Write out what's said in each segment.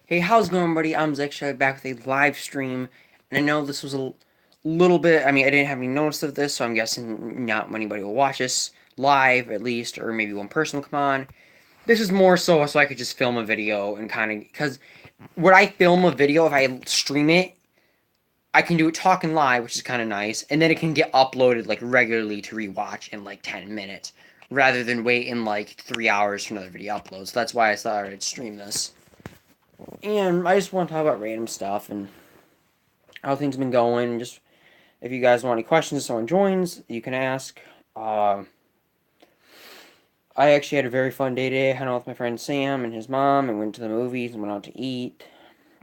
Hey, how's it going, buddy? I'm Zach Shai back with a live stream, and I know this was a little bit. I mean, I didn't have any notice of this, so I'm guessing not anybody will watch this live, at least, or maybe one person will come on. This is more so I could just film a video and kind of because when I film a video, if I stream it, I can do it talking live, which is kind of nice, and then it can get uploaded like regularly to rewatch in like 10 minutes, rather than waiting like 3 hours for another video upload. So that's why I thought I'd stream this. And I just want to talk about random stuff and how things been going. Just if you guys want any questions, if someone joins, you can ask. Uh, I actually had a very fun day today. I hung out with my friend Sam and his mom, and went to the movies and went out to eat.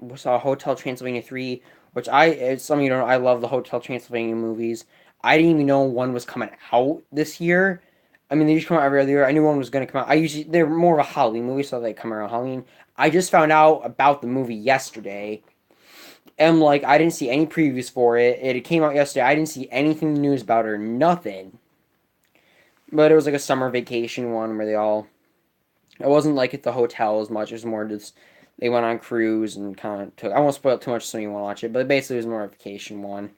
We saw Hotel Transylvania 3, which as some of you don't know, I love the Hotel Transylvania movies. I didn't even know one was coming out this year. I mean, they usually come out every other year. I knew one was going to come out. They're more of a Halloween movie, so they come around Halloween. I just found out about the movie yesterday, and like I didn't see any previews for it. It came out yesterday. I didn't see anything in the news about it or nothing. But it was like a summer vacation one where they all. It wasn't like at the hotel as much. It was more just they went on cruise and kind of took. I won't spoil it too much so you want to watch it, but basically it was more a vacation one.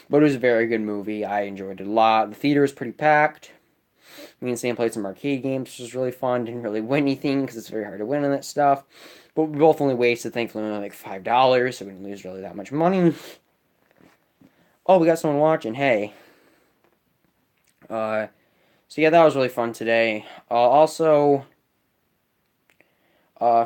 But it was a very good movie. I enjoyed it a lot. The theater was pretty packed. Me and Sam played some arcade games, which was really fun. Didn't really win anything because it's very hard to win on that stuff. But we both only wasted, thankfully, only like $5, so we didn't lose really that much money. Oh, we got someone watching. Hey. Uh, so yeah, that was really fun today. For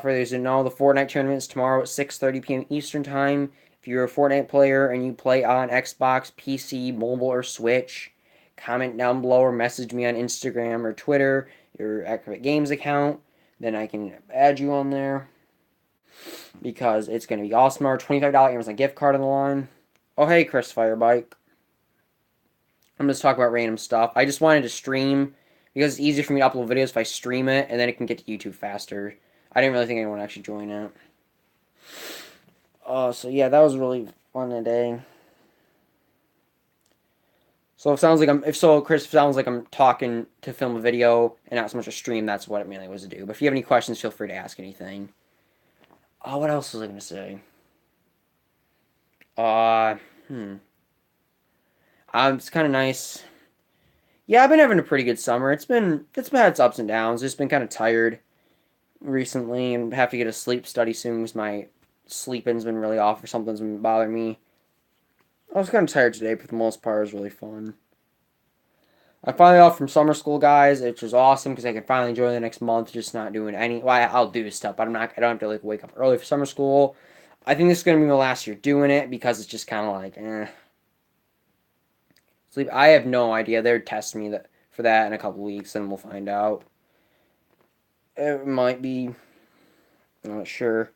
those who know, the Fortnite tournament is tomorrow at 6:30 p.m. Eastern Time. If you're a Fortnite player and you play on Xbox, PC, mobile, or Switch, comment down below or message me on Instagram or Twitter, your Activate Games account. Then I can add you on there because it's going to be awesome. Our $25 Amazon gift card on the line. Oh, hey, Chris Firebike. I'm just talking about random stuff. I just wanted to stream because it's easier for me to upload videos if I stream it, and then it can get to YouTube faster. I didn't really think anyone would actually join it. So yeah, that was really fun today. So it sounds like Chris, sounds like I'm talking to film a video and not so much a stream. That's what it mainly was to do. But if you have any questions, feel free to ask anything. Oh, what else was I gonna say? Uh, hmm. It's kind of nice. Yeah, I've been having a pretty good summer. It's had its ups and downs. Just been kind of tired recently and have to get a sleep study soon because my sleeping's been really off or something's been bothering me. I was kind of tired today, but for the most part, it was really fun. I finally off from summer school, guys, which was awesome because I can finally enjoy the next month, just not doing any. Well, I'll do stuff, but I'm not. I don't have to like wake up early for summer school. I think this is gonna be my last year doing it because it's just kind of like, sleep. I have no idea. They're testing me for that in a couple weeks, and we'll find out. It might be. I'm not sure.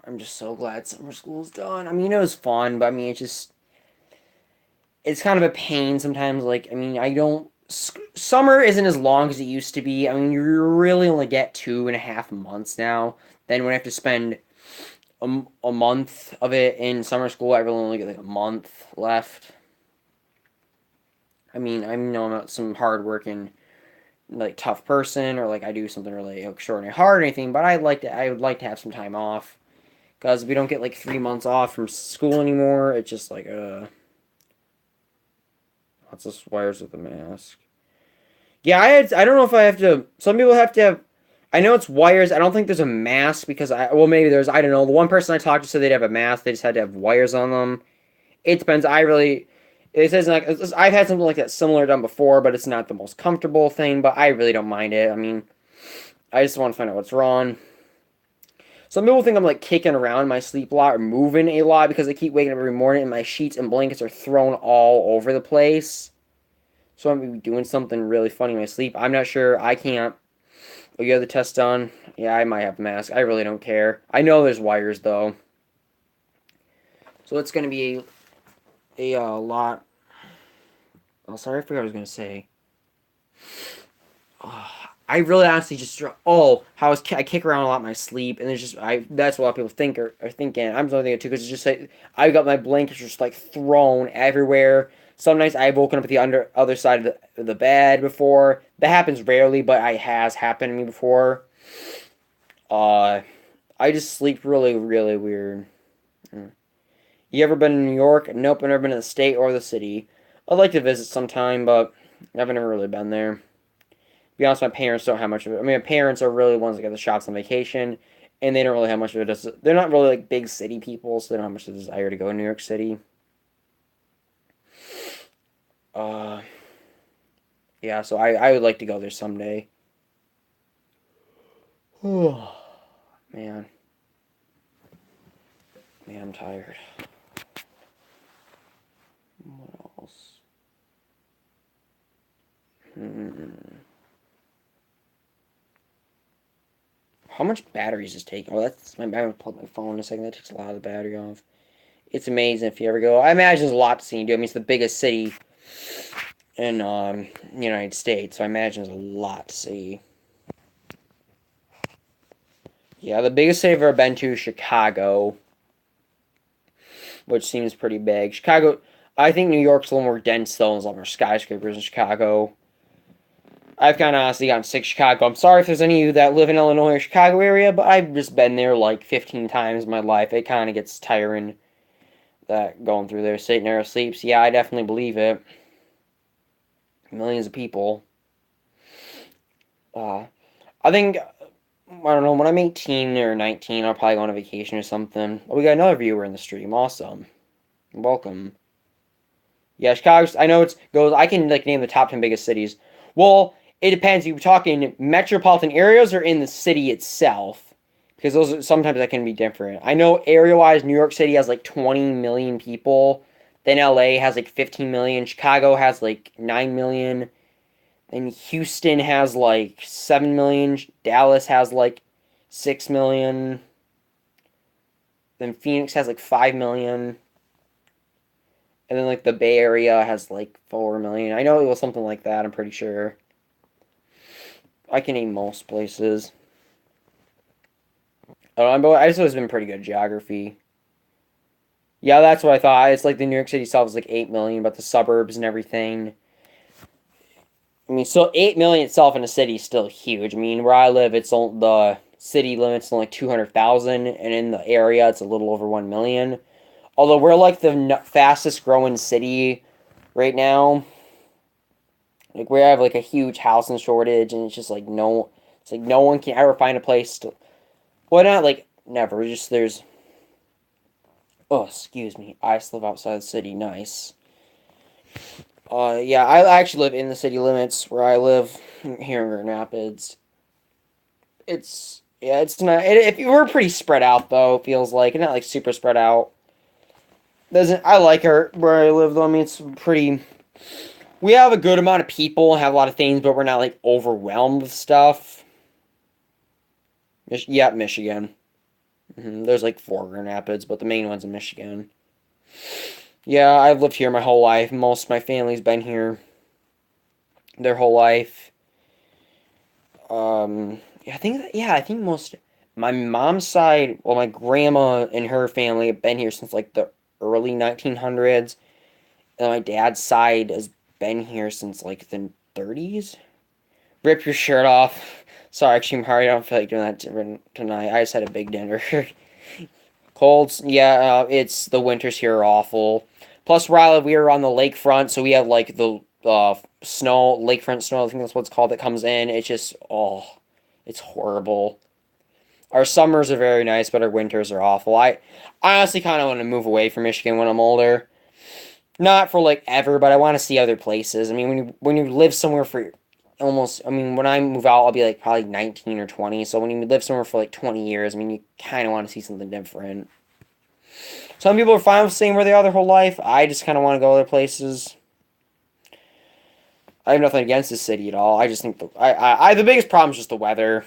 I'm just so glad summer school's done. I mean, it was fun, but I mean, it's kind of a pain sometimes. Like, I mean, I don't. Summer isn't as long as it used to be. I mean, you really only get 2.5 months now. Then when I have to spend a month of it in summer school, I really only get like a month left. I mean, I know I'm not some hardworking, like tough person, or like I do something really extraordinary hard or anything. But I would like to have some time off because we don't get like 3 months off from school anymore. It's just like lots of wires with the mask. Yeah, I don't know if I have to. Some people have to have. I know it's wires. I don't think there's a mask because well maybe there's. I don't know. The one person I talked to said they'd have a mask. They just had to have wires on them. It depends. It says like I've had something like that similar done before, but it's not the most comfortable thing. But I really don't mind it. I mean, I just want to find out what's wrong. Some people think I'm like kicking around in my sleep a lot or moving a lot because I keep waking up every morning and my sheets and blankets are thrown all over the place. So I'm doing something really funny in my sleep. I'm not sure. I can't. Oh, you have the test done? Yeah, I might have a mask. I really don't care. I know there's wires though. So it's going to be a lot. Oh, sorry, I forgot what I was going to say. Oh, I really honestly just I kick around a lot in my sleep, and there's just I that's what a lot of people think are thinking. I'm only thinking too because it's just like I got my blankets just like thrown everywhere. Some nights I've woken up at the other side of the bed before. That happens rarely, but it has happened to me before. Uh, I just sleep really, really weird. Mm. You ever been in New York? Nope, I've never been to the state or the city. I'd like to visit sometime, but I've never really been there. To be honest, my parents don't have much of it. I mean, my parents are really the ones that get the shots on vacation, and they don't really have much of it. They're not really like big city people, so they don't have much of a desire to go to New York City. Uh, yeah, so I would like to go there someday. Oh, man. Man, I'm tired. What else? Hmm. How much battery is this taking? Oh, that's my. I'm gonna plug my phone in a second. That takes a lot of the battery off. It's amazing if you ever go. I imagine there's a lot to see and do. I mean, it's the biggest city in the United States, so I imagine there's a lot to see. Yeah, the biggest city I've ever been to is Chicago, which seems pretty big. Chicago, I think New York's a little more dense though, and there's a lot more skyscrapers in Chicago. I've kind of honestly gotten sick of Chicago. I'm sorry if there's any of you that live in Illinois or Chicago area, but I've just been there like 15 times in my life. It kind of gets tiring that going through there, sitting there sleeps. Yeah, I definitely believe it. Millions of people. Uh, I think I don't know. When I'm 18 or 19, I'll probably go on a vacation or something. Oh, we got another viewer in the stream. Awesome. Welcome. Yeah, Chicago. I know it's goes. I can like name the top 10 biggest cities. Well, it depends. You talking metropolitan areas or in the city itself? Because those sometimes that can be different. I know area-wise, New York City has like 20 million people. Then LA has like 15 million. Chicago has like 9 million. Then Houston has like 7 million. Dallas has like 6 million. Then Phoenix has like 5 million. And then like the Bay Area has like 4 million. I know it was something like that, I'm pretty sure. I can name most places. I just always been pretty good at geography. Yeah, that's what I thought. It's like the New York City itself is like 8 million, but the suburbs and everything. I mean, so 8 million itself in a city is still huge. I mean, where I live, the city limit's only 200,000, and in the area, it's a little over 1 million. Although we're like the fastest growing city right now. Like we have like a huge housing shortage, and it's like no one can ever find a place to. Well, not like never. Just there's. Oh, excuse me. I used to live outside the city. Nice. Yeah, I actually live in the city limits where I live here in Grand Rapids. It's not. If you were pretty spread out though, it feels like not like super spread out. Doesn't I like where I live though? I mean, it's pretty. We have a good amount of people, have a lot of things, but we're not like overwhelmed with stuff. Yeah, Michigan. There's like four Grand Rapids, but the main one's in Michigan. Yeah, I've lived here my whole life. Most of my family's been here their whole life. I think most my mom's side, well, my grandma and her family have been here since like the early 1900s, and my dad's side has been here since like the 30s. Rip your shirt off. Sorry, actually, Mario, I don't feel like doing that tonight. I just had a big dinner. Colds, yeah, it's the winters here are awful. Plus, where I live, we are on the lakefront, so we have like the snow, lakefront snow. I think that's what it's called that comes in. It's just it's horrible. Our summers are very nice, but our winters are awful. I honestly kind of want to move away from Michigan when I'm older. Not for like ever, but I want to see other places. I mean, when you live somewhere for almost, I mean, when I move out, I'll be like probably 19 or 20. So when you live somewhere for like 20 years, I mean, you kind of want to see something different. Some people are fine with staying where they are their whole life. I just kind of want to go other places. I have nothing against the city at all. I just think the biggest problem is just the weather.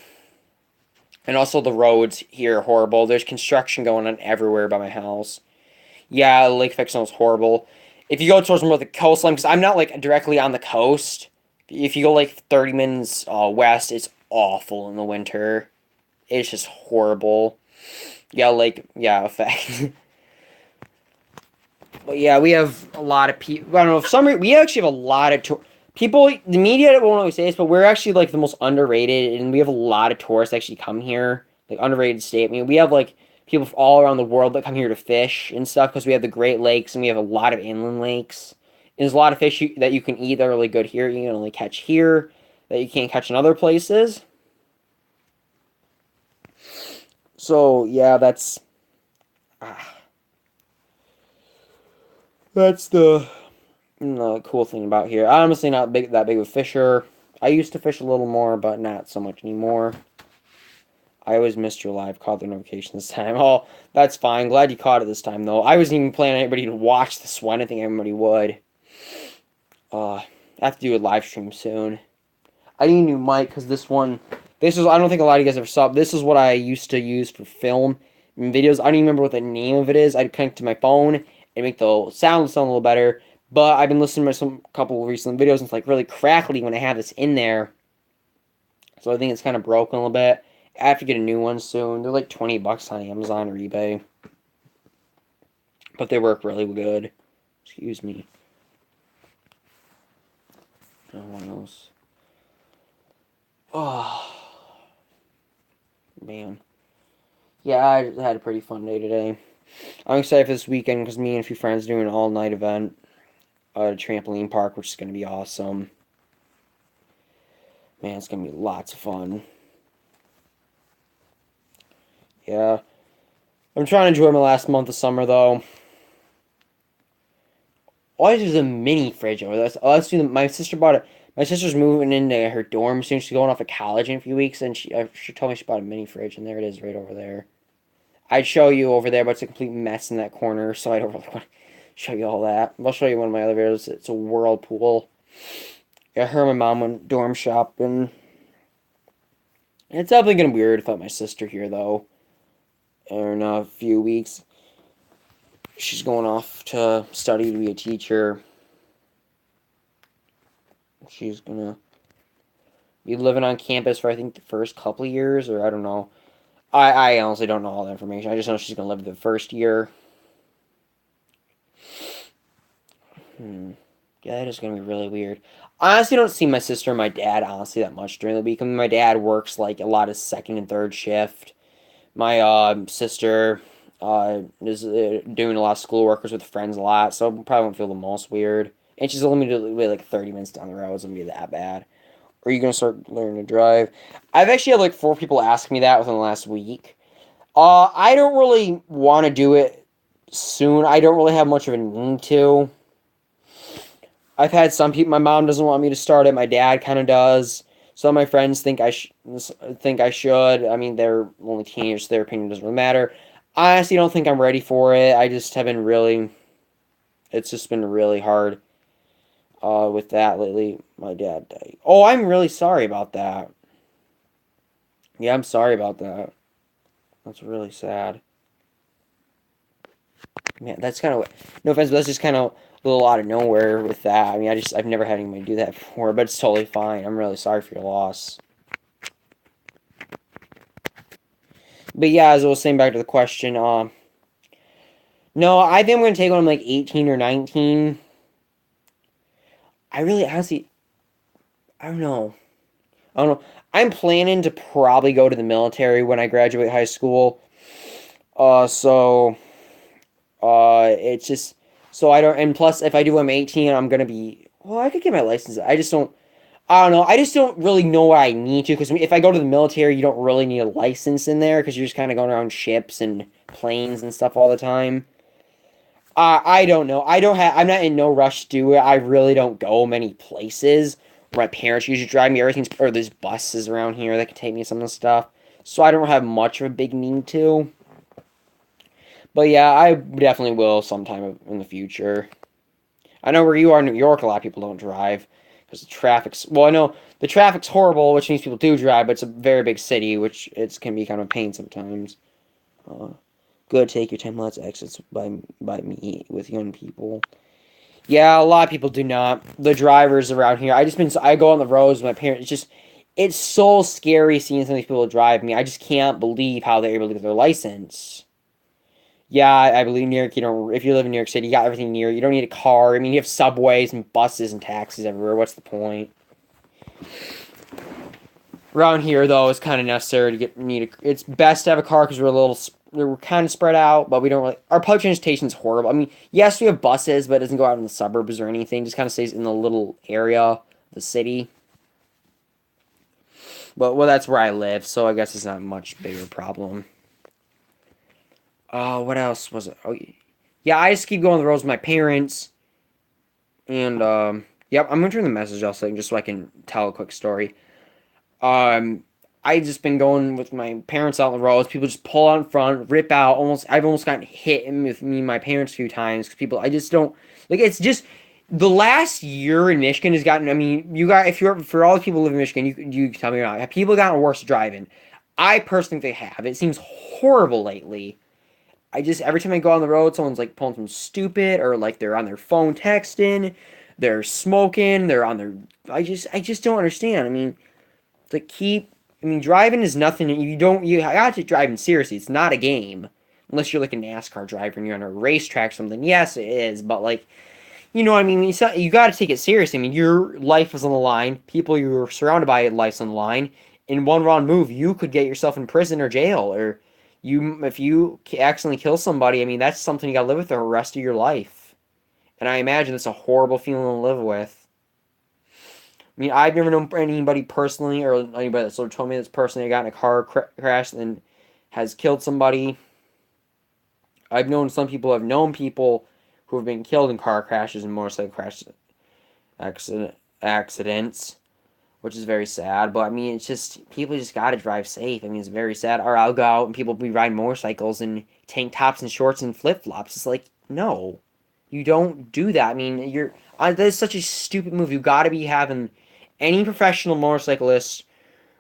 And also the roads here are horrible. There's construction going on everywhere by my house. Yeah, Lake Fixon is horrible. If you go towards more of the coastline, because I'm not like directly on the coast. If you go like 30 minutes west, it's awful in the winter. It's just horrible. Yeah, effect. But yeah, we have a lot of people. I don't know. For some reason, we actually have a lot of people. The media won't always say this, but we're actually like the most underrated, and we have a lot of tourists actually come here like underrated state. I mean, we have like people from all around the world that come here to fish and stuff because we have the Great Lakes and we have a lot of inland lakes. And there's a lot of fish that you can eat that are really good here. You can only catch here that you can't catch in other places. So yeah, ah, that's the cool thing about here. I'm honestly not that big of a fisher. I used to fish a little more, but not so much anymore. I always missed your live call notification this time. Oh, that's fine. Glad you caught it this time, though. I wasn't even planning anybody to watch this one. I didn't think everybody would. I have to do a live stream soon. I need a new mic because this is, I don't think a lot of you guys ever saw it. This is what I used to use for film and videos. I don't even remember what the name of it is. I'd connect to my phone and make the sound a little better. But I've been listening to some couple of recent videos and it's like really crackly when I have this in there. So I think it's kind of broken a little bit. I have to get a new one soon. They're like $20 on Amazon or eBay. But they work really good. Excuse me. No one else. Oh. Man. Yeah, I had a pretty fun day today. I'm excited for this weekend because me and a few friends are doing an all-night event at a trampoline park, which is going to be awesome. Man, it's going to be lots of fun. Yeah. I'm trying to enjoy my last month of summer, though. Oh, there's a mini fridge over there. Oh, let's do my sister bought it. My sister's moving into her dorm soon. She's going off of college in a few weeks, and she told me she bought a mini fridge, and there it is right over there. I'd show you over there, but it's a complete mess in that corner, so I don't really want to show you all that. I'll show you one of my other videos. It's a whirlpool. Yeah, her and my mom went dorm shopping. It's definitely going to be weird without my sister here, though. In a few weeks. She's going off to study to be a teacher. She's going to be living on campus for, I think, the first couple of years, or I don't know. I honestly don't know all the information. I just know she's going to live the first year. Yeah, that is going to be really weird. I honestly don't see my sister and my dad, honestly, that much during the week. I mean, my dad works, like, a lot of second and third shift. My sister is doing a lot of schoolwork with friends a lot, so probably won't feel the most weird. And she's only going to be, like, 30 minutes down the road. It's going to be that bad. Or are you going to start learning to drive? I've actually had, like, 4 people ask me that within the last week. I don't really want to do it soon. I don't really have much of a need to. I've had some people. My mom doesn't want me to start it. My dad kind of does. Some of my friends think I should. I mean, they're only teenagers. So their opinion doesn't really matter. I honestly don't think I'm ready for it. I just haven't really. It's just been really hard. With that lately, my dad died. Oh, I'm really sorry about that. Yeah, I'm sorry about that. That's really sad. Man, that's kind of, no offense, but that's just kind of a little out of nowhere with that. I mean, I've never had anybody do that before, but it's totally fine. I'm really sorry for your loss. But yeah, as I was saying, back to the question, no, I think I'm going to take when I'm like 18 or 19. I really, honestly, I don't know. I don't know. I'm planning to probably go to the military when I graduate high school. It's just, so I don't, and plus, if I do, I'm 18, I'm gonna be, well, I could get my license. I don't know. I just don't really know what I need to, because if I go to the military, you don't really need a license in there, because you're just kind of going around ships and planes and stuff all the time. I don't know. I'm not in no rush to do it. I really don't go many places. My parents usually drive me. Or there's buses around here that can take me some of the stuff. So I don't have much of a big need to. But yeah, I definitely will sometime in the future. I know where you are in New York, a lot of people don't drive. Because the traffic's... Well, I know the traffic's horrible, which means people do drive, but it's a very big city, which it can be kind of a pain sometimes. Good, take your time. Lots of exits by me with young people. Yeah, a lot of people do not. The drivers around here, I go on the roads with my parents. It's so scary seeing some of these people drive me. I just can't believe how they're able to get their license. Yeah, I believe New York, if you live in New York City, you got everything near. You don't need a car. I mean, you have subways and buses and taxis everywhere. What's the point? Around here, though, it's kind of necessary to it's best to have a car because we're kind of spread out, but we don't really. Our public transportation is horrible. I mean, yes, we have buses, but it doesn't go out in the suburbs or anything. It just kind of stays in the little area, of the city. But well, that's where I live, so I guess it's not much bigger problem. What else was it? Oh, yeah, I just keep going on the roads with my parents, and yep, I'm gonna turn the message off just so I can tell a quick story. Um, I just been going with my parents out on the roads. People just pull out in front, rip out. I've almost gotten hit with me and my parents a few times because people. I just don't like. It's just the last year in Michigan has gotten. I mean, you got if you're for all the people who live in Michigan, you can tell me or not. Have people gotten worse driving? I personally think they have. It seems horrible lately. I just every time I go on the road, someone's like pulling something stupid or like they're on their phone texting, they're smoking, they're on their. I just don't understand. I mean to keep. I mean, driving is nothing. You got to take driving seriously. It's not a game, unless you're like a NASCAR driver and you're on a racetrack or something. Yes, it is, but like, you know what I mean. You got to take it seriously. I mean, your life is on the line. People you're surrounded by, life's on the line. In one wrong move, you could get yourself in prison or jail, or if you accidentally kill somebody. I mean, that's something you got to live with the rest of your life. And I imagine it's a horrible feeling to live with. I mean, I've never known anybody personally or anybody that sort of told me this personally got in a car crash and has killed somebody. I've known some people have known people who have been killed in car crashes and motorcycle accidents, which is very sad. But I mean, it's just people just gotta drive safe. I mean, it's very sad. Or I'll go out and people be riding motorcycles in tank tops and shorts and flip flops. It's like no, you don't do that. I mean, that is such a stupid move. You gotta be having any professional motorcyclist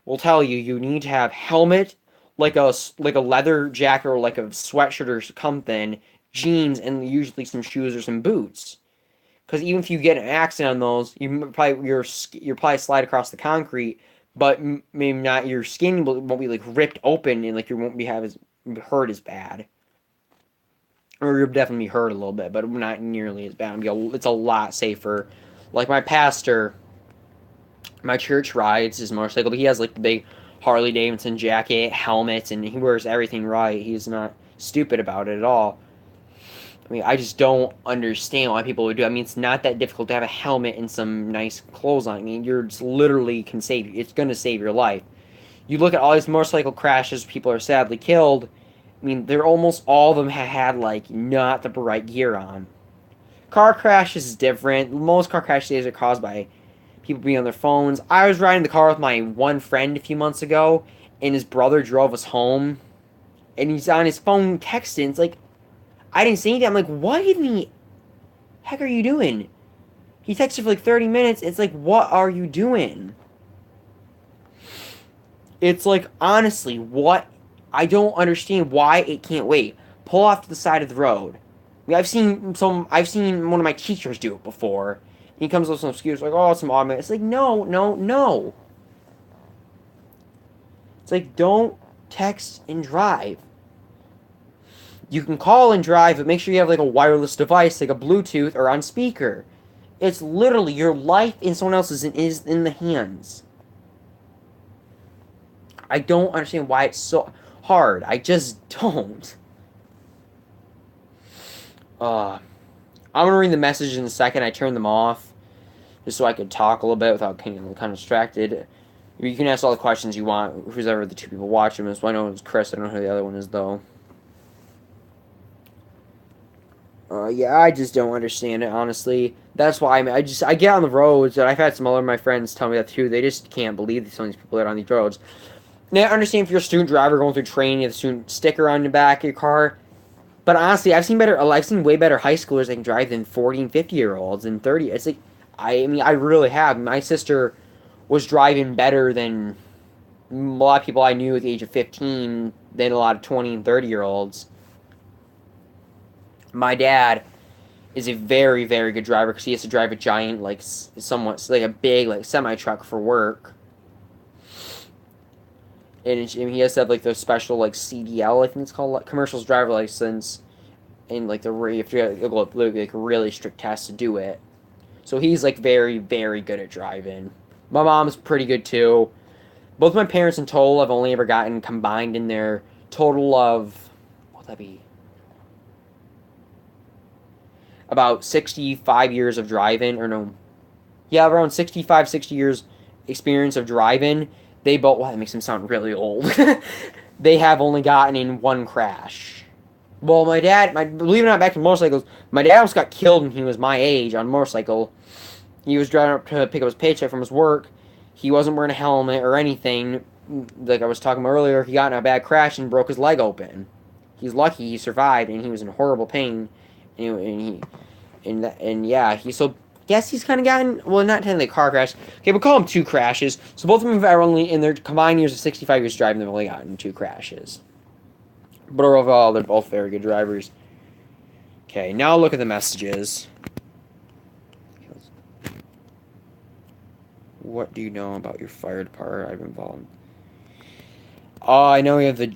will tell you you need to have helmet, like a leather jacket or like a sweatshirt or something, jeans, and usually some shoes or some boots. Because even if you get an accident on those, you're probably slide across the concrete, but maybe not your skin won't be like ripped open and like you won't be have as hurt as bad. Or you'll definitely be hurt a little bit, but not nearly as bad. It's a lot safer. Like my pastor my church rides his motorcycle, but he has like the big Harley Davidson jacket, helmets, and he wears everything right. He's not stupid about it at all. I mean, I just don't understand why people would do it. I mean, it's not that difficult to have a helmet and some nice clothes on. I mean, you're just literally it's going to save your life. You look at all these motorcycle crashes, people are sadly killed. I mean, they're almost all of them have had like not the right gear on. Car crashes is different. Most car crashes are caused by people being on their phones. I was riding the car with my one friend a few months ago, and his brother drove us home, and he's on his phone texting. It's like, I didn't see anything. I'm like, what in the heck are you doing? He texted for like 30 minutes. It's like, what are you doing? It's like, honestly, what? I don't understand why it can't wait. Pull off to the side of the road. I mean, I've seen one of my teachers do it before. He comes up with some excuse like, oh, it's some automatic. It's like, no, no, no. It's like, don't text and drive. You can call and drive, but make sure you have like a wireless device, like a Bluetooth or on speaker. It's literally your life in someone else's is in the hands. I don't understand why it's so hard. I just don't. I'm gonna read the messages in a second. I turned them off just so I could talk a little bit without getting kind of distracted. You can ask all the questions you want, who's ever the two people watching this. Well, I know it's Chris. I don't know who the other one is, though. Yeah, I just don't understand it, honestly. That's why I get on the roads, and I've had some other of my friends tell me that, too. They just can't believe some of these people that are on these roads. Now, I understand if you're a student driver going through training, you have a student sticker on the back of your car. But honestly, I've seen way better high schoolers that can drive than 40 and 50-year-olds and 30. It's like, I mean, I really have. My sister was driving better than a lot of people I knew at the age of 15 than a lot of 20 and 30-year-olds. My dad is a very, very good driver because he has to drive a giant, like, somewhat, like a big, like, semi-truck for work. And he has to have, like, the special, like, CDL, I think it's called, like, commercial's driver license. And, like, you have to go up, like, a really strict test to do it. So he's, like, very, very good at driving. My mom's pretty good, too. Both my parents in total have only ever gotten combined in their total of, what would that be? About 65 years of driving, or no, yeah, around 65, 60 years experience of driving. They both, wow, that makes them sound really old. They have only gotten in one crash. Well, my dad, believe it or not, back to motorcycles, my dad almost got killed when he was my age on a motorcycle. He was driving up to pick up his paycheck from his work. He wasn't wearing a helmet or anything. Like I was talking about earlier, he got in a bad crash and broke his leg open. He's lucky he survived, and he was in horrible pain. And yeah, so guess he's kind of gotten, well, not technically a car crash. Okay, we'll call them two crashes. So both of them have only, in their combined years of 65 years driving, they've only gotten two crashes. But overall, they're both very good drivers. Okay, now look at the messages. What do you know about your fire department? I've been involved. I know we have the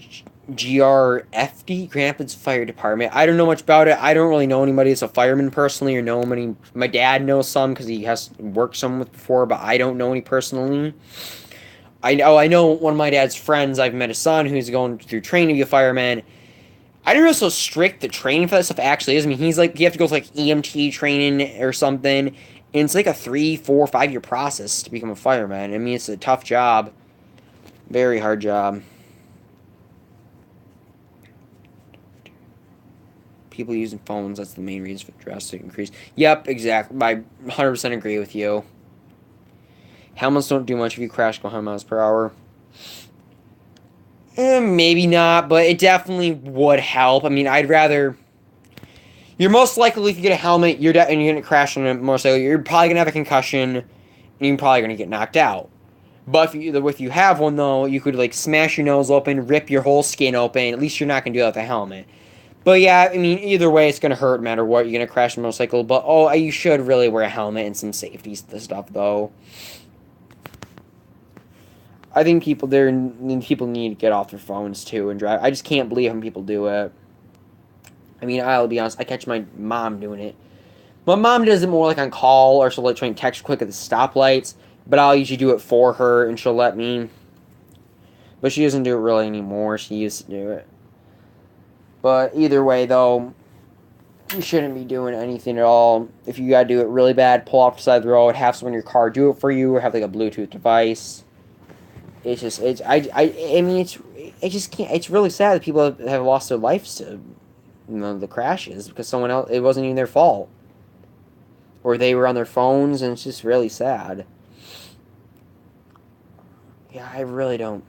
GRFD, Grand Rapids Fire Department. I don't know much about it. I don't really know anybody that's a fireman personally, or know many. My dad knows some because he has worked some with before, but I don't know any personally. I know one of my dad's friends. I've met a son who's going through training to be a fireman. I didn't realize how strict the training for that stuff actually is. I mean, he's like, you have to go to like EMT training or something, and it's like a 3, 4, 5 year process to become a fireman. I mean, it's a tough job, very hard job. People using phones, that's the main reason for the drastic increase. Yep, exactly. I 100% agree with you. Helmets don't do much if you crash go 100 miles per hour. Maybe not, but it definitely would help. I mean, I'd rather... You're most likely, if you get a helmet, and you're going to crash on a motorcycle, you're probably going to have a concussion, and you're probably going to get knocked out. But if you have one, though, you could, like, smash your nose open, rip your whole skin open. At least you're not going to do that with a helmet. But yeah, I mean, either way, it's going to hurt no matter what. You're going to crash a motorcycle. But, you should really wear a helmet and some safety stuff, though. I think people need to get off their phones, too, and drive. I just can't believe when people do it. I mean, I'll be honest, I catch my mom doing it. My mom does it more like on call, or she'll like try and text quick at the stoplights, but I'll usually do it for her, and she'll let me. But she doesn't do it really anymore. She used to do it. But either way, though, you shouldn't be doing anything at all. If you gotta do it really bad, pull off the side of the road, have someone in your car do it for you, or have like a Bluetooth device. It's just, I mean, it just can't, it's really sad that people have lost their lives to, the crashes, because someone else, it wasn't even their fault. Or they were on their phones, and it's just really sad. Yeah, I really don't.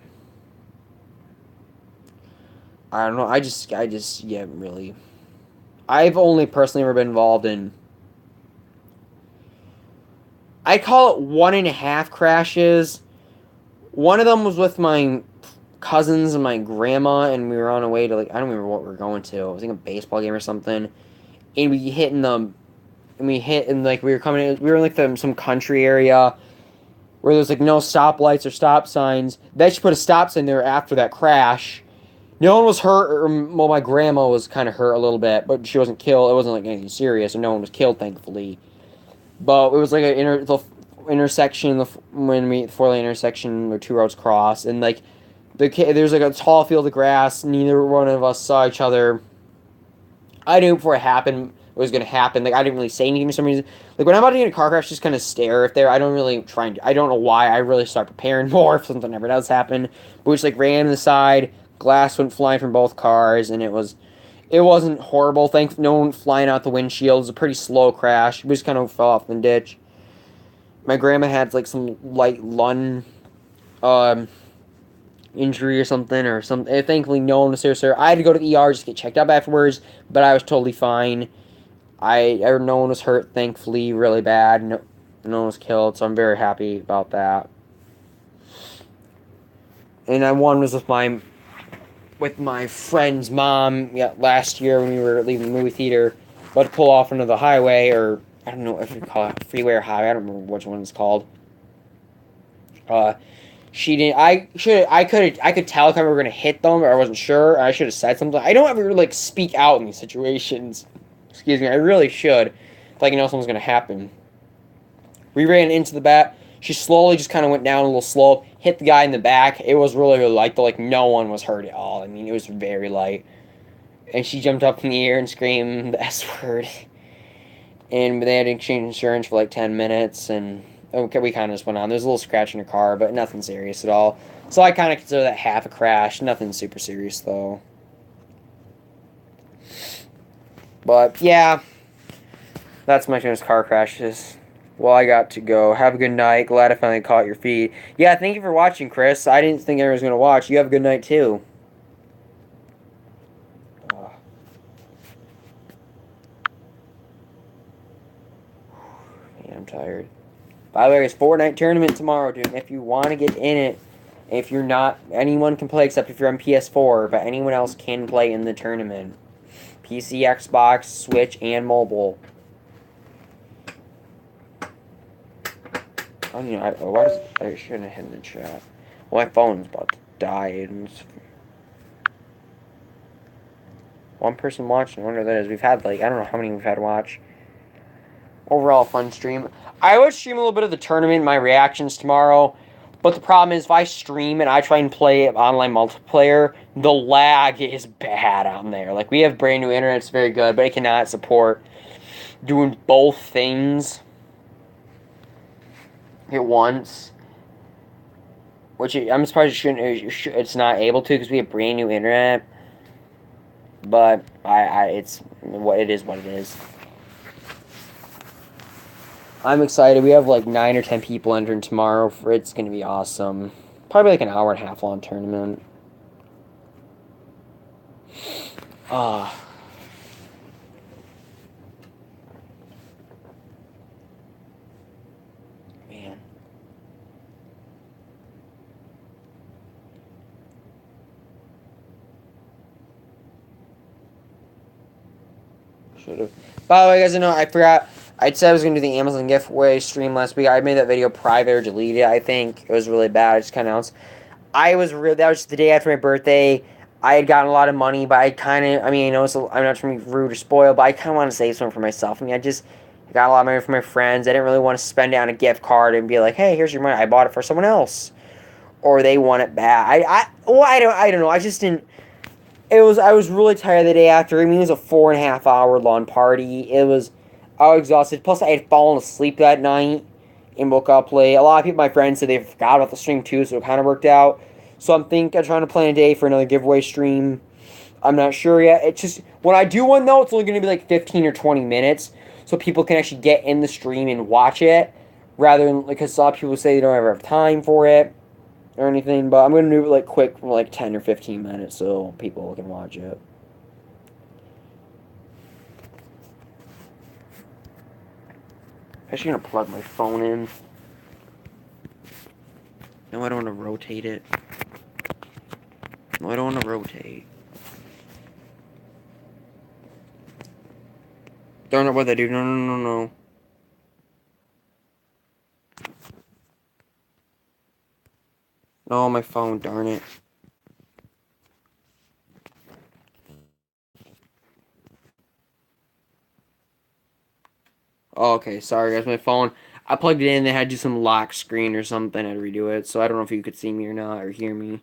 I don't know, yeah, really. I've only personally ever been involved in, I call it 1.5 crashes. One of them was with my cousins and my grandma, and we were on our way to, like, I don't remember what we were going to. I was think a baseball game or something. And we hit in like, we were coming in, we were in, like, some country area where there's, like, no stoplights or stop signs. They should put a stop sign there after that crash. No one was hurt, well, my grandma was kind of hurt a little bit, but she wasn't killed. It wasn't, like, anything serious, and no one was killed, thankfully. But it was, like, the intersection, the 4-lane intersection where two roads cross, and, like, there's, like, a tall field of grass. Neither one of us saw each other. I knew before it happened, it was going to happen. Like, I didn't really say anything for some reason. Like, when I'm about to get in a car crash, just kind of stare if there. I don't really try and, I don't know why. I really start preparing more if something ever does happen. But we just, like, ran to the side. Glass went flying from both cars, and it wasn't horrible. No one flying out the windshield. It was a pretty slow crash. We just kind of fell off in the ditch. My grandma had, like, some light lung injury or something. Thankfully, no one was serious. I had to go to the ER just to get checked up afterwards, but I was totally fine. No one was hurt, thankfully, really bad. No one was killed, so I'm very happy about that. And one was with my friend's mom, last year when we were leaving the movie theater, about to pull off into the highway, or I don't know if you call it freeway or highway. I don't remember which one it's called. She didn't. I could tell if we were gonna hit them, or I wasn't sure. I should have said something. I don't ever like speak out in these situations. Excuse me. I really should. If, like, something's gonna happen. We ran into the bat. She slowly just kind of went down a little slope, hit the guy in the back. It was really, really light, though. Like, no one was hurt at all. I mean, it was very light. And she jumped up in the air and screamed the S word. And they had to exchange insurance for like 10 minutes, and okay, we kind of just went on. There's a little scratch in her car, but nothing serious at all. So I kind of consider that half a crash. Nothing super serious, though. But, yeah, that's my famous car crashes. Well, I got to go. Have a good night. Glad I finally caught your feed. Yeah, thank you for watching, Chris. I didn't think everyone was going to watch. You have a good night, too. Man, I'm tired. By the way, it's Fortnite tournament tomorrow, dude. If you want to get in it, if you're not, anyone can play except if you're on PS4, but anyone else can play in the tournament. PC, Xbox, Switch, and mobile. I don't know. Why does I shouldn't have hit in the chat? Well, my phone's about to die. And one person watching. I wonder what that is. We've had like I don't know how many we've had watch. Overall, fun stream. I would stream a little bit of the tournament, my reactions tomorrow. But the problem is, if I stream and I try and play online multiplayer, the lag is bad on there. Like, we have brand new internet, it's very good, but it cannot support doing both things at once. Which I'm surprised it's not able to, because we have brand new internet. But it's what it is. What it is. I'm excited. We have like 9 or 10 people entering tomorrow. It's going to be awesome. Probably like an hour and a half long tournament. Man. Should have. By the way, guys, I forgot. I said I was going to do the Amazon giveaway stream last week. I made that video private or deleted it, I think. It was really bad. I just kind of announced. That was the day after my birthday. I had gotten a lot of money, but I'm not trying to be rude or spoiled, but I kind of want to save some for myself. I mean, I got a lot of money from my friends. I didn't really want to spend it on a gift card and be like, hey, here's your money. I bought it for someone else. Or they want it back. I don't know. I just didn't. I was really tired the day after. I mean, it was a 4.5 hour long party. I was exhausted. Plus, I had fallen asleep that night and woke up late. A lot of people, my friends, said they forgot about the stream too, so it kind of worked out. So I'm trying to plan a day for another giveaway stream. I'm not sure yet. It's just, when I do one though, it's only going to be like 15 or 20 minutes, so people can actually get in the stream and watch it, rather than, because a lot of people say they don't ever have time for it or anything, but I'm going to do it like quick, for like 10 or 15 minutes, so people can watch it. I'm actually going to plug my phone in. No, I don't want to rotate it. No, I don't want to rotate. Don't know what they do. No. No, my phone, darn it. Oh, okay, sorry guys, my phone. I plugged it in, they had to do some lock screen or something, I had to redo it, so I don't know if you could see me or not, or hear me.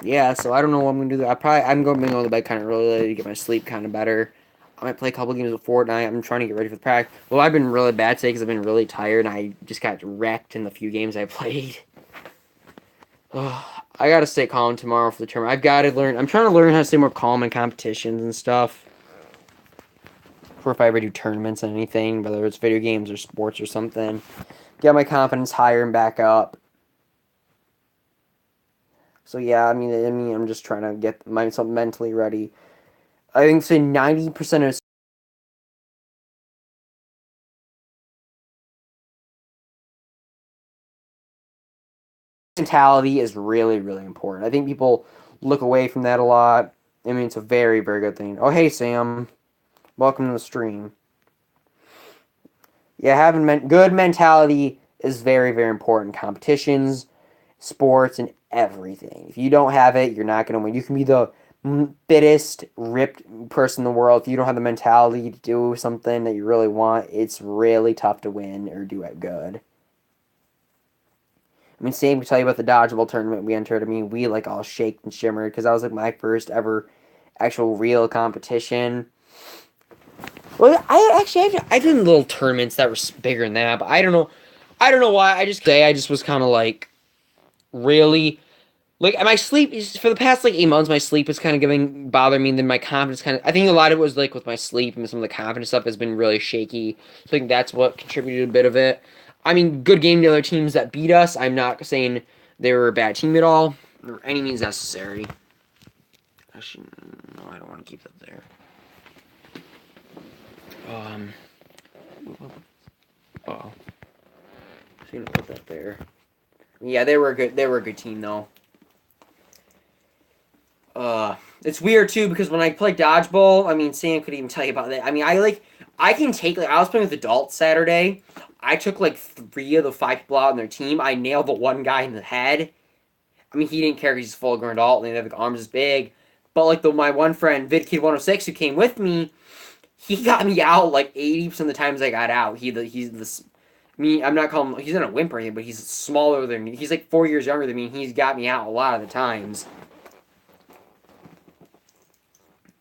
Yeah, so I don't know what I'm gonna do. I'm going to go to bed kind of early to get my sleep kind of better. I might play a couple games of Fortnite. I'm trying to get ready for the practice. Well, I've been really bad today because I've been really tired, and I just got wrecked in the few games I played. I gotta stay calm tomorrow for the tournament. I've got to learn. I'm trying to learn how to stay more calm in competitions and stuff. For if I ever do tournaments and anything, whether it's video games or sports or something. Get my confidence higher and back up. So yeah, I mean, I'm just trying to get myself mentally ready. I think say 90% of mentality is really, really important. I think people look away from that a lot. I mean, it's a very, very good thing. Oh, hey, Sam. Welcome to the stream. Yeah, having good mentality is very, very important. Competitions, sports, and everything. If you don't have it, you're not going to win. You can be the fittest, ripped person in the world, if you don't have the mentality to do something that you really want, it's really tough to win or do it good. I mean, same can tell you about the dodgeball tournament we entered. I mean, we like all shaked and shimmered because that was like my first ever actual real competition. Well, I did little tournaments that were bigger than that, but I don't know why. I just was kind of like really like my sleep is for the past like 8 months. My sleep is kind of giving bothering me. And then my confidence kind of. I think a lot of it was like with my sleep and some of the confidence stuff has been really shaky. So I think that's what contributed a bit of it. I mean, good game to other teams that beat us. I'm not saying they were a bad team at all, or any means necessary. Actually, no, I don't want to keep that there. Um, oh, I'm gonna put that there. Yeah, they were a good. They were a good team though. It's weird too because when I play dodgeball, I mean Sam could even tell you about that. I mean, I can take like I was playing with adults Saturday. I took like 3 of the 5 people out on their team. I nailed the one guy in the head. I mean, he didn't care because he's full grown adult and they have like arms as big. But like my one friend VidKid106 who came with me, he got me out like 80% of the times I got out. He's this me. I'm not calling him. He's not a wimp or anything, but he's smaller than me. He's like 4 years younger than me. And he's got me out a lot of the times.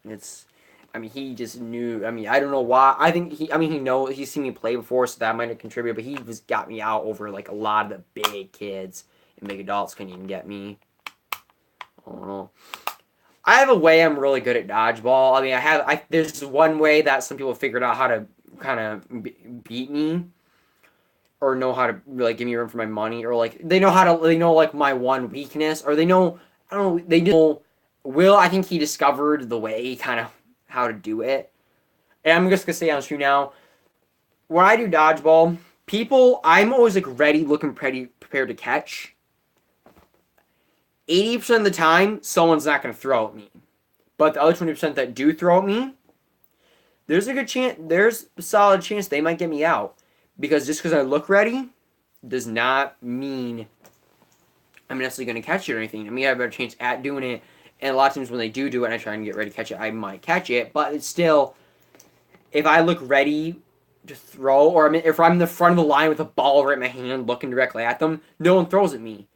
It's, I mean, he just knew. I mean, I don't know why. I think he. I mean, he's seen me play before, so that might have contributed. But he just got me out over like a lot of the big kids and big adults couldn't even get me. I don't know. I have a way I'm really good at dodgeball. I mean, there's one way that some people figured out how to kind of beat me, or know how to like give me room for my money, or like they know like my one weakness, or they know I don't know they know. Will I think he discovered the way kind of how to do it, and I'm just gonna say on stream now. When I do dodgeball, I'm always like ready, looking pretty prepared to catch. 80% of the time, someone's not gonna throw at me. But the other 20% that do throw at me, there's a good chance, there's a solid chance they might get me out. Because just because I look ready does not mean I'm necessarily going to catch it or anything. I mean, I have a better chance at doing it. And a lot of times when they do it and I try and get ready to catch it, I might catch it. But it's still, if I look ready to throw, or if I'm in the front of the line with a ball right in my hand looking directly at them, no one throws at me.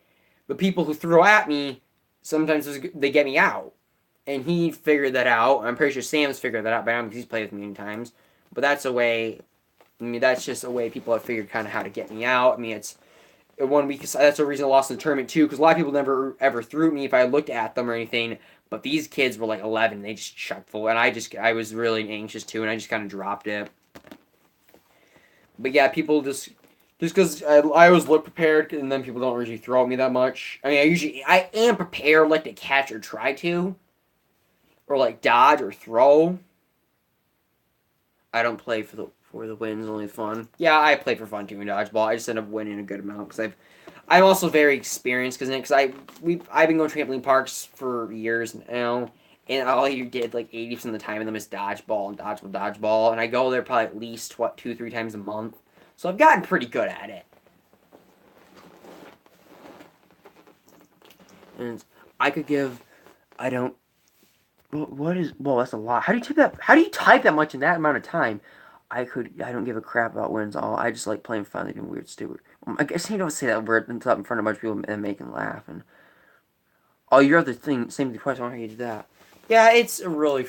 The people who throw at me, sometimes they get me out. And he figured that out. I'm pretty sure Sam's figured that out by now because he's played with me many times. But that's a way. I mean, that's just a way people have figured kind of how to get me out. I mean, it's 1 week. That's the reason I lost in the tournament too, because a lot of people never ever threw me if I looked at them or anything. But these kids were like 11. They just shot full, and I was really anxious too, and I just kind of dropped it. But yeah, people just because I always look prepared, and then people don't usually throw at me that much. I mean, I am prepared, like to catch or try to, or like dodge or throw. I don't play for the wins, only fun. Yeah, I play for fun too in dodgeball. I just end up winning a good amount because I'm also very experienced because I've been going to trampoline parks for years now, and all you did like 80% of the time of them is dodgeball and dodgeball, and I go there probably at least 2-3 times a month, so I've gotten pretty good at it. And I could give, I don't. What is? Well, that's a lot. How do you type that? How do you type that much in that amount of time? I don't give a crap about wins. All I just like playing fun, doing weird, stupid. I guess you don't say that word in front of a bunch of people and make them laugh. And oh, your other thing, same thing twice. I want to do that. Yeah, it's a really.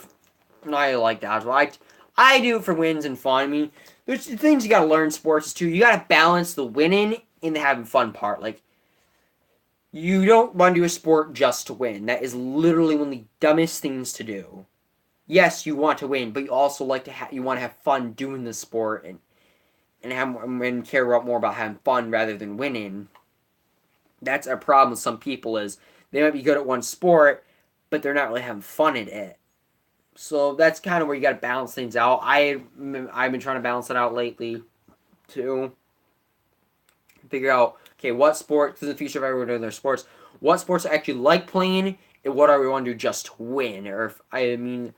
I like dodgeball. I do it for wins and fun. I mean, there's things you gotta learn. Sports too. You gotta balance the winning and the having fun part. Like you don't want to do a sport just to win. That is literally one of the dumbest things to do. Yes, you want to win, but you also like to you want to have fun doing the sport and care more about having fun rather than winning. That's a problem with some people is they might be good at one sport, but they're not really having fun at it. So that's kind of where you got to balance things out. I've been trying to balance it out lately too. Figure out okay what sports in the future if everyone doing their sports, what sports I actually like playing, and what are we want to do just to win. Or if I mean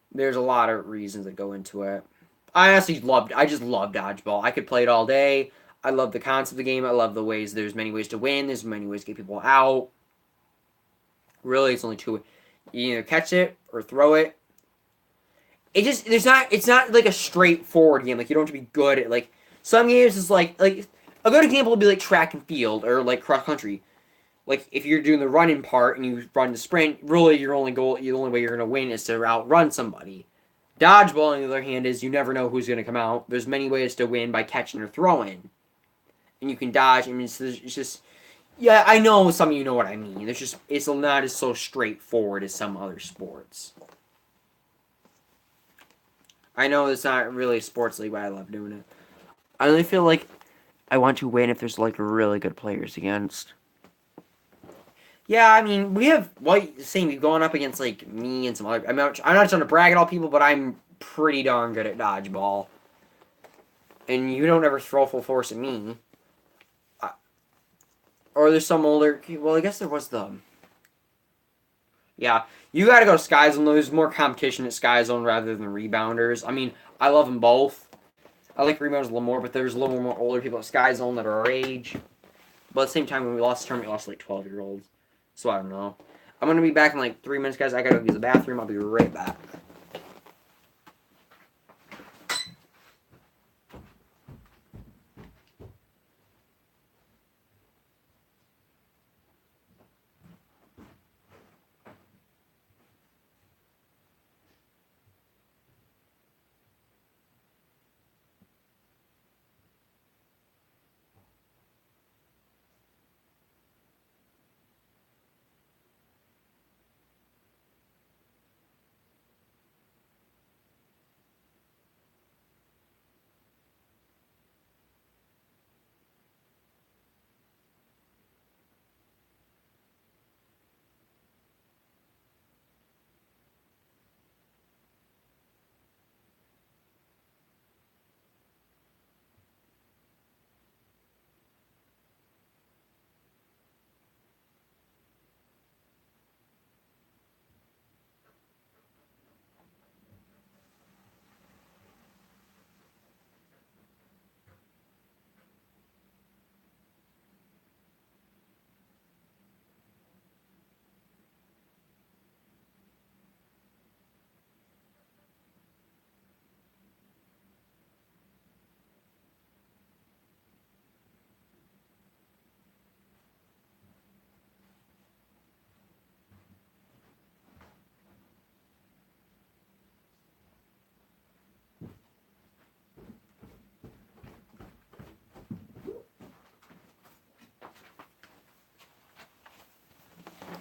there's a lot of reasons that go into it. I just love dodgeball. I could play it all day. I love the concept of the game. I love the there's many ways to win. There's many ways to get people out. Really, it's only two. You either catch it or throw it. It's not like a straightforward game. Like you don't have to be good at like some games is like a good example would be like track and field or like cross country. Like if you're doing the running part and you run the sprint, really the only way you're gonna win is to outrun somebody. Dodgeball, on the other hand, is you never know who's gonna come out. There's many ways to win by catching or throwing, and you can dodge. I mean, it's just yeah. I know some of you know what I mean. It's not as so straightforward as some other sports. I know it's not really a sports league, but I love doing it. I only feel like I want to win if there's like really good players against. Yeah, I mean, we have same. We've gone up against like me and some other. I'm not trying to brag at all people, but I'm pretty darn good at dodgeball. And you don't ever throw full force at me. Or there's some older. Well, I guess there was the. Yeah, you got to go to Sky Zone. There's more competition at Sky Zone rather than rebounders. I mean, I love them both. I like rebounders a little more, but there's a little more older people at Sky Zone that are our age. But at the same time, when we lost the tournament, we lost like 12-year-olds. So I don't know. I'm gonna be back in like 3 minutes, guys. I gotta use the bathroom. I'll be right back.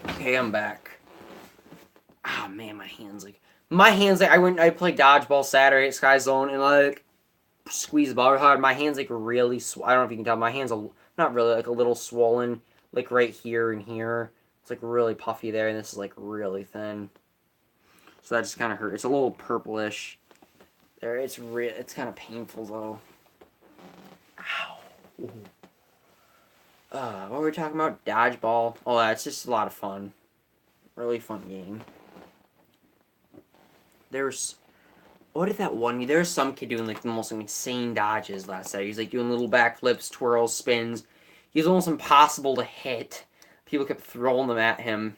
Okay, I'm back. Oh man, my hands like I played dodgeball Saturday at Sky Zone and like squeeze the ball really hard. My hands like really I don't know if you can tell. My hands are not really like a little swollen, like right here and here. It's like really puffy there, and this is like really thin. So that just kind of hurt. It's a little purplish. There, it's kind of painful though. Ow. What were we talking about? Dodgeball. Oh, that's just a lot of fun. Really fun game. There's what did that one? There was some kid doing like the most insane dodges last Saturday. He's like doing little backflips, twirls, spins. He was almost impossible to hit. People kept throwing them at him.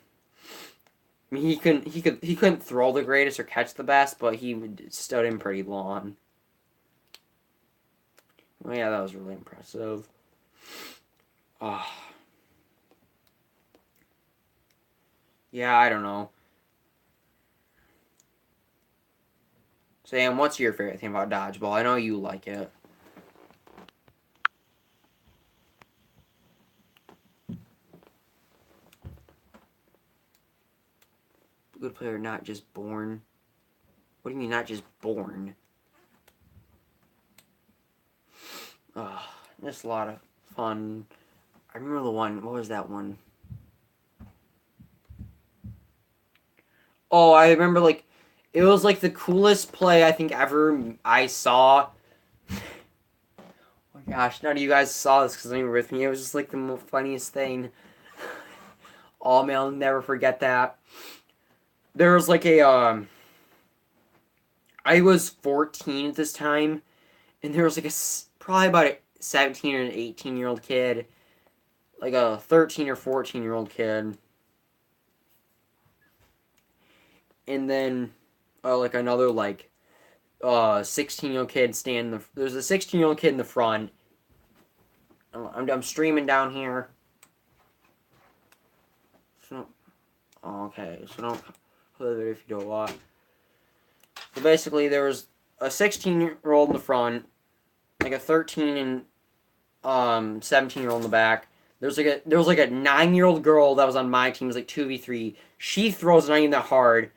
I mean, he couldn't throw the greatest or catch the best, but he stood in pretty long. Oh yeah, that was really impressive. Oh. Yeah, I don't know. Sam, what's your favorite thing about dodgeball? I know you like it. Good player, not just born. What do you mean, not just born? Just a lot of fun. I remember the one. What was that one? Oh, I remember like it was like the coolest play I think ever I saw. Oh my gosh, none of you guys saw this because you were with me. It was just like the funniest thing. Oh man, I'll never forget that. There was like I was 14 at this time, and there was like probably about a 17 or an 18-year-old kid, like a 13 or 14-year-old kid. and then like another like 16-year-old kid there's a 16-year-old kid in the front. I'm streaming down here. So, okay, so don't play the video if you don't want. So basically, there was a 16-year-old in the front, like a 13 and 17-year-old in the back. There was like a 9-year-old girl that was on my team. It was like 2v3. She throws not even that hard.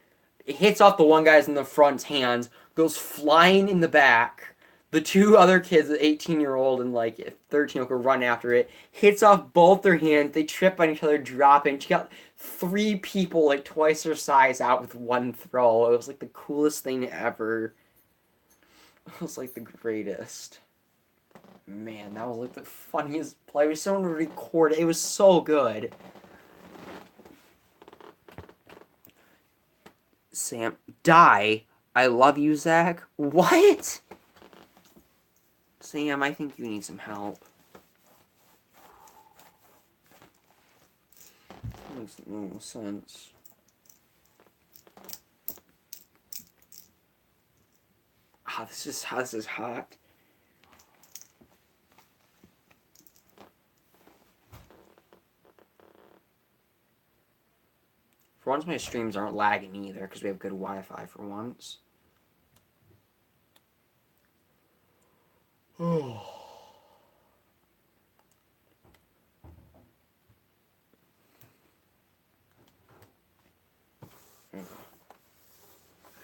It hits off the one guy's in the front's hands, goes flying in the back. The two other kids, the 18-year-old and like 13-year-old, run after it. Hits off both their hands. They trip on each other, dropping. She got 3 people like twice her size out with one throw. It was like the coolest thing ever. It was like the greatest. Man, that was like the funniest play. It was someone record it. It was so good. Sam, die. I love you, Zach. What? Sam, I think you need some help. That makes no sense. Ah, this is hot. For once, my streams aren't lagging either because we have good Wi-Fi for once.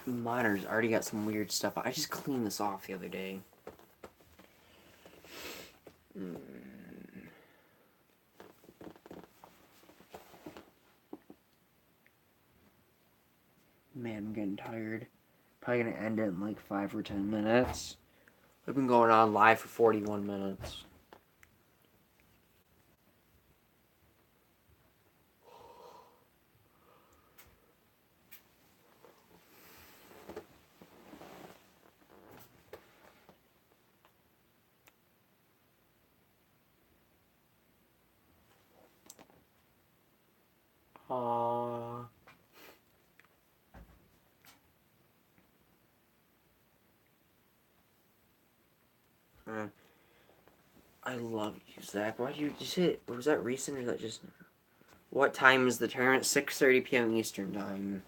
Monitor's already got some weird stuff. I just cleaned this off the other day. Man, I'm getting tired. Probably gonna end it in like 5 or 10 minutes. We've been going on live for 41 minutes. I love you, Zach. Why do you say? Was that recent or that just? What time is the tournament? 6:30 p.m. Eastern time.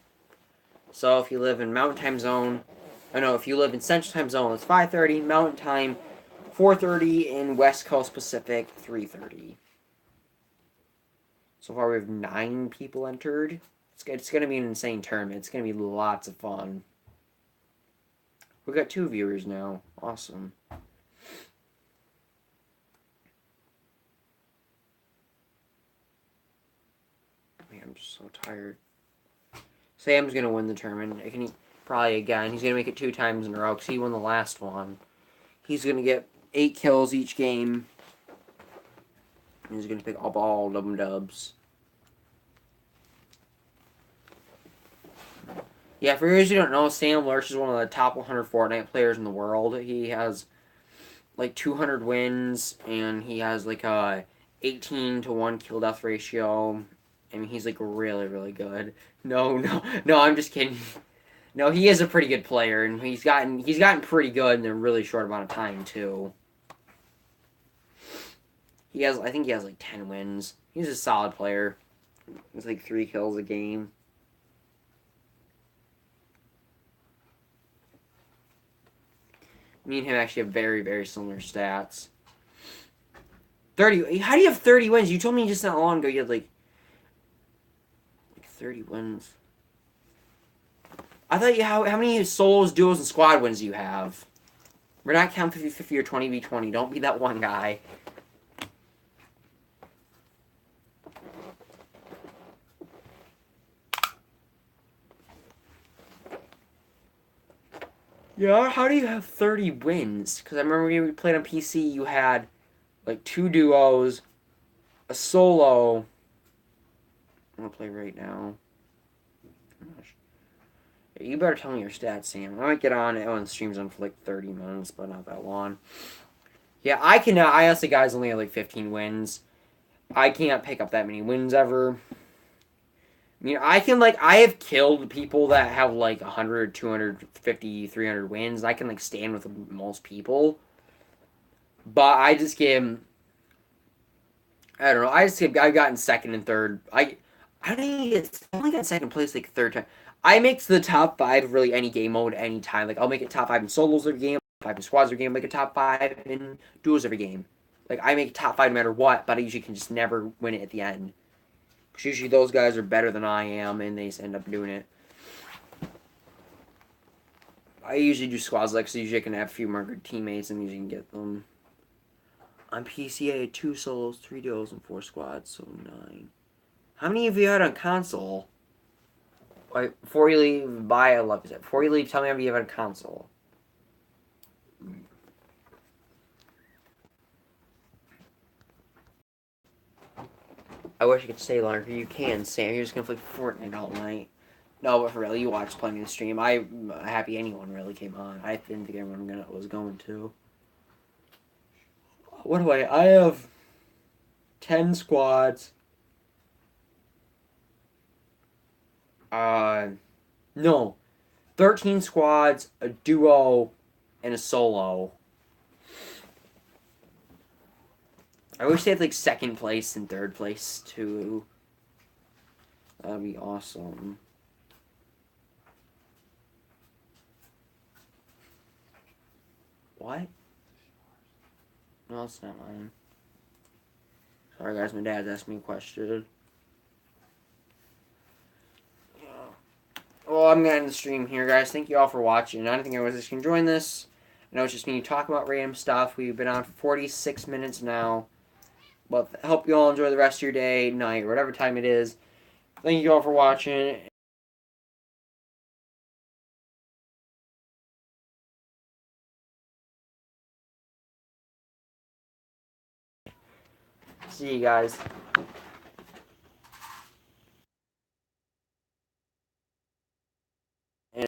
So if you live in Mountain Time Zone, if you live in Central Time Zone, it's 5:30 Mountain Time, 4:30 in West Coast Pacific, 3:30. So far we have 9 people entered. It's gonna be an insane tournament. It's gonna be lots of fun. We got 2 viewers now. Awesome. Man, I'm just so tired. Sam's gonna win the tournament. Probably again. He's gonna make it 2 times in a row because he won the last one. He's gonna get 8 kills each game. And he's gonna pick up all of them dubs. Yeah, for those who don't know, Sam Lurch is one of the top 100 Fortnite players in the world. He has like 200 wins, and he has like a 18 to 1 kill death ratio. I mean, he's like really, really good. No, I'm just kidding. No, he is a pretty good player, and he's gotten pretty good in a really short amount of time too. I think he has like 10 wins. He's a solid player. He's like 3 kills a game. Me and him actually have very, very similar stats. 30. How do you have 30 wins? You told me just not long ago you had like 30 wins. I thought how many solos, duos, and squad wins do you have? We're not counting 50-50 or 20v20. Don't be that one guy. Yeah, how do you have 30 wins? Because I remember when we played on PC, you had like 2 duos, a solo. I'm gonna play right now. You better tell me your stats, Sam. I might get on it when the stream's on for like 30 minutes, but not that long. Yeah, I honestly, guys, only have like 15 wins. I can't pick up that many wins ever. I mean, I have killed people that have like 100, 250, 300 wins. I can like stand with most people, but I just get I don't know. I've gotten second and third. I don't even get I only got second place like third time. I make the top five of really any game mode anytime. Like I'll make it top five in solos every game, five in squads every game, make a top five in duos every game. Like I make top five no matter what, but I usually can just never win it at the end. Because usually those guys are better than I am, and they just end up doing it. I usually do squads like so usually I can have a few more good teammates and usually can get them. On PC, I had 2 solos, 3 duos, and 4 squads, so 9. How many have you had on console? Wait, before you leave, bye. I love you. Before you leave, tell me how many you have on console. I wish I could stay longer. You can, Sam. You're just gonna play Fortnite all night. No, but for real, you watched plenty of the stream. I'm happy anyone really came on. I didn't think everyone was going to. What do I have 10 squads. Uh, no. 13 squads, a duo, and a solo. I wish they had like second place and third place too. That'd be awesome. What? No, it's not mine. Sorry guys, my dad's asking me a question. Well, I'm gonna end the stream here, guys. Thank you all for watching. I don't think I was just enjoying this. I know it's just me talking about random stuff. We've been on for 46 minutes now. But I hope you all enjoy the rest of your day, night, whatever time it is. Thank you all for watching. See you guys.